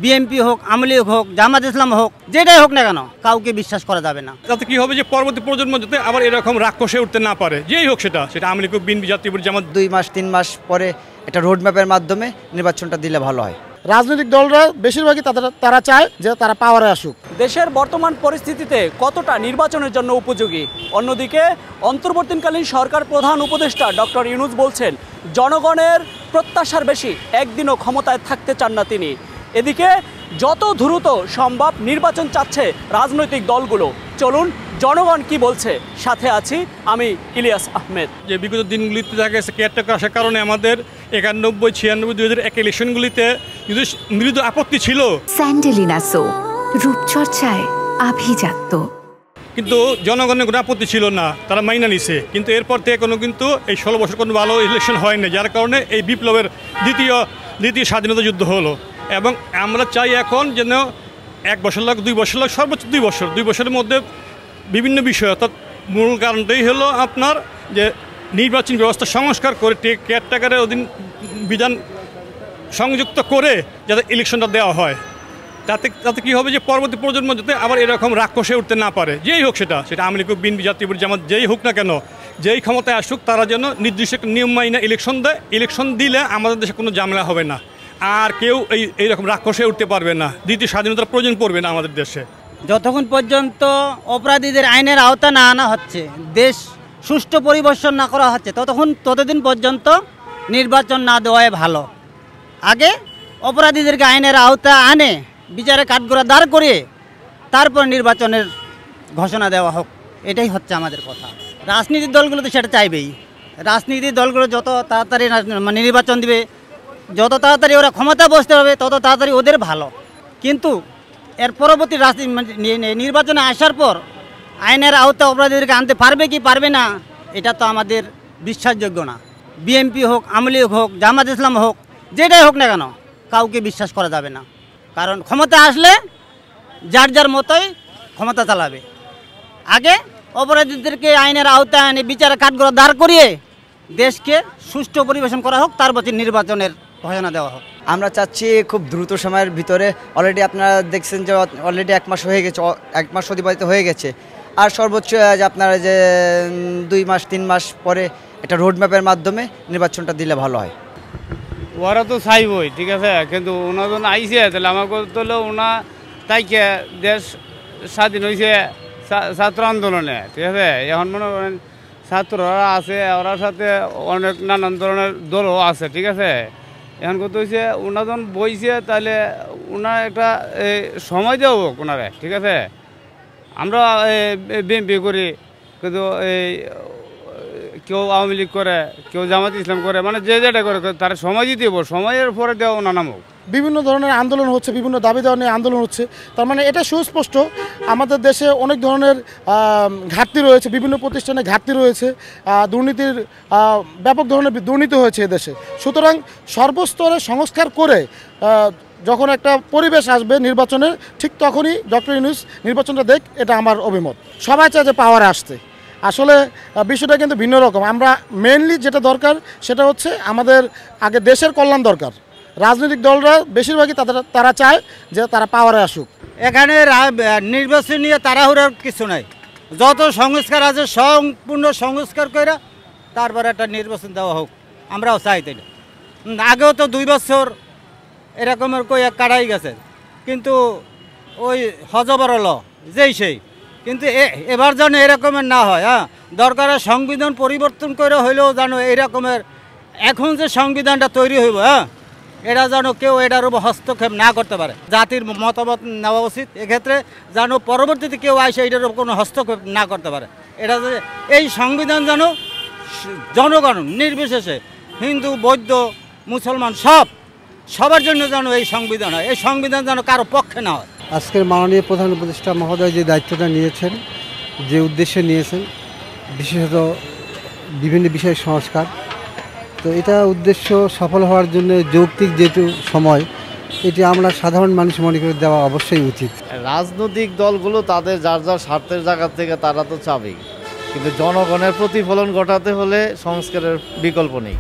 BNP হোক, আওয়ামী লীগ হোক, জামাত ইসলাম হোক, যেটাই হোক না কেন কাউকে বিশ্বাস করা যাবে না। তাতে কি হবে যে পরবর্তী প্রজন্ম যাতে আবার এরকম রাক্ষসে উঠতে না পারে, যেই হোক সেটা আওয়ামী লীগ, বিএনপি, জাতীয় পার্টি, জামাত। 2 মাস 3 মাস পরে একটা রোডম্যাপের মাধ্যমে নির্বাচনটা দিলে ভালো হয়। রাজনৈতিক দলরা বেশিরভাগই তারা চায় যে তারা পাওয়ারে আসুক। দেশের বর্তমান পরিস্থিতিতে কতটা নির্বাচনের জন্য উপযোগী? অন্যদিকে অন্তর্বর্তীকালীন সরকার প্রধান উপদেষ্টা ডক্টর ইউনূস বলছেন জনগণের প্রত্যাশার বেশি একদিনও ক্ষমতায় থাকতে চান না তিনি। এদিকে যত দ্রুত সম্ভব নির্বাচন চাচ্ছে রাজনৈতিক দলগুলো। চলুন জনগণ কি বলছে, সাথে আছি আমি ইলিয়াস আহমেদ। যে বিগত দিনগুলিতে দেখা গেছে কেয়ারটেকার আসার কারণে আমাদের 91, 96, 2001 ইলেকশনগুলিতে কিন্তু মৃদু আপত্তি ছিল। স্যান্ডেলিনা সো রূপচর্চায় আভিজাত্য, কিন্তু জনগণের কোনো আপত্তি ছিল না, তারা মাইনা নিছে। কিন্তু এরপর থেকে কিন্তু এই 16 বছর কোনো ভালো ইলেকশন হয়নি, যার কারণে এই বিপ্লবের দ্বিতীয় স্বাধীনতা যুদ্ধ হলো। এবং আমরা চাই এখন যেন 1 বছর লাগ, 2 বছর লাগ, সর্বোচ্চ 2 বছরের মধ্যে বিভিন্ন বিষয়, অর্থাৎ মূল কারণটাই হলো আপনার যে নির্বাচন ব্যবস্থা সংস্কার করে কেয়ারটেকারের অধীন বিধান সংযুক্ত করে যাতে ইলেকশনটা দেওয়া হয়। তাতে কি হবে যে পরবর্তী প্রজন্ম যাতে আবার এরকম রাক্ষসে উঠতে না পারে, যেই হোক সেটা আওয়ামী লীগ, বিএনপি, জাতীয় পার্টি, জামাত, যেই হোক না কেন, যেই ক্ষমতায় আসুক তারা যেন নির্দিষ্ট একটা নিয়ম মাইনা ইলেকশন দেয়। ইলেকশন দিলে আমাদের দেশে কোনো ঝামেলা হবে না, আর কেউ এইরকম রাক্ষসে উঠতে পারবে না, দ্বিতীয় স্বাধীনতার প্রয়োজন পড়বে না আমাদের দেশে। যতক্ষণ পর্যন্ত অপরাধীদের আইনের আওতা না আনা হচ্ছে, দেশ সুষ্ঠু পরিবেশন না করা হচ্ছে, ততদিন পর্যন্ত নির্বাচন না দেওয়াই ভালো। আগে অপরাধীদেরকে আইনের আওতা আনে বিচারে কাঠগড়া দাঁড় করিয়ে তারপর নির্বাচনের ঘোষণা দেওয়া হোক, এটাই হচ্ছে আমাদের কথা। রাজনীতির দলগুলো তো সেটা চাইবেই। রাজনীতির দলগুলো যত তাড়াতাড়ি নির্বাচন দিবে, যত তাড়াতাড়ি ওরা ক্ষমতা বসতে হবে, তত তাড়াতাড়ি ওদের ভালো। কিন্তু এর পরবর্তী নির্বাচনে আসার পর আইনের আওতা অপরাধীদেরকে আনতে পারবে কি পারবে না, এটা তো আমাদের বিশ্বাসযোগ্য না। বিএনপি হোক, আওয়ামী লীগ হোক, জামাত ইসলাম হোক, যেটাই হোক না কেন কাউকে বিশ্বাস করা যাবে না। কারণ ক্ষমতা আসলে যার যার মতোই ক্ষমতা চালাবে। আগে অপরাধীদেরকে আইনের আওতায় আনে বিচারে কাঠগড়া দাঁড় করিয়ে দেশকে সুষ্ঠু পরিবেশন করা হোক, তার প্রতি নির্বাচনের ঘোষণা দেওয়া হোক। আমরা চাচ্ছি খুব দ্রুত সময়ের ভিতরে। অলরেডি আপনারা দেখছেন যে অলরেডি 1 মাস হয়ে গেছে, 1 মাস অতিবাহিত হয়ে গেছে। আর সর্বোচ্চ যে আপনারা যে 2 মাস 3 মাস পরে একটা রোডম্যাপের মাধ্যমে নির্বাচনটা দিলে ভালো হয়। ওরা তো চাইবই, ঠিক আছে, কিন্তু ওনার জন্য আইসে তাহলে আমাকে তো ওনা তাইকে দেশ স্বাধীন হয়েছে ছাত্র আন্দোলনে, ঠিক আছে। এখন মনে করেন ছাত্ররা আছে, ওরার সাথে অনেক নানান ধরনের দলও আছে, ঠিক আছে। এখন কত হয়েছে ওনার যখন বইছে তাহলে ওনার একটা সময় দেওয়া হোক ওনারে, ঠিক আছে। আমরা বিএনপি করি, কিন্তু কেউ আওয়ামী লীগ করে, কেউ জামাত ইসলাম করে, মানে যে যেটা করে তার সময় দিতে হবে, সময়ের পরে দেওয়া ওনার নামক। বিভিন্ন ধরনের আন্দোলন হচ্ছে, বিভিন্ন দাবি দেওয়া নিয়ে আন্দোলন হচ্ছে। তার মানে এটা সুস্পষ্ট আমাদের দেশে অনেক ধরনের ঘাটতি রয়েছে, বিভিন্ন প্রতিষ্ঠানে ঘাটতি রয়েছে, দুর্নীতির ব্যাপক ধরনের দুর্নীতি হয়েছে এদেশে। সুতরাং সর্বস্তরে সংস্কার করে যখন একটা পরিবেশ আসবে নির্বাচনের, ঠিক তখনই ডক্টর ইউনূস নির্বাচনটা দেখ, এটা আমার অভিমত। সবাই চায় যে পাওয়ারে আসতে। আসলে বিষয়টা কিন্তু ভিন্ন রকম। আমরা মেইনলি যেটা দরকার সেটা হচ্ছে আমাদের আগে দেশের কল্যাণ দরকার। রাজনৈতিক দলরা বেশিরভাগই তারা চায় যে তারা পাওয়ারে আসুক। এখানে নির্বাচন নিয়ে তাড়াহুড়োর কিছু নাই। যত সংস্কার আছে সম্পূর্ণ সংস্কার করে তারপরে একটা নির্বাচন দেওয়া হোক, আমরাও চাই তাই। আগেও তো 2 বছর এরকমের কই কাটাই গেছে, কিন্তু ওই হজবর হলো যেই সেই। কিন্তু এবার যেন এরকমের না হয়। দরকার সংবিধান পরিবর্তন করে হইলেও যেন এরকমের এখন যে সংবিধানটা তৈরি হইব, এটা যেন কেউ এটার উপর হস্তক্ষেপ না করতে পারে। জাতির মতামত নেওয়া উচিত এক্ষেত্রে, যেন পরবর্তীতে কেউ আসে এটার উপর কোনো হস্তক্ষেপ না করতে পারে। এটা যে এই সংবিধান যেন জনগণ নির্বিশেষে হিন্দু, বৌদ্ধ, মুসলমান সবার জন্য যেন এই সংবিধান হয়। এই সংবিধান যেন কারো পক্ষে না হয়। আজকের মাননীয় প্রধান উপদেষ্টা মহোদয় যে দায়িত্বটা নিয়েছেন, যে উদ্দেশ্যে নিয়েছেন, বিশেষত বিভিন্ন বিষয়ের সংস্কার, তো এটা উদ্দেশ্য সফল হওয়ার জন্য যৌক্তিক যেহেতু সময়, এটি আমরা সাধারণ মানুষ মনে করে দেওয়া অবশ্যই উচিত। রাজনৈতিক দলগুলো তাদের যার যার স্বার্থের জায়গা থেকে তারা তো চাবেই, কিন্তু জনগণের প্রতিফলন ঘটাতে হলে সংস্কারের বিকল্প নেই।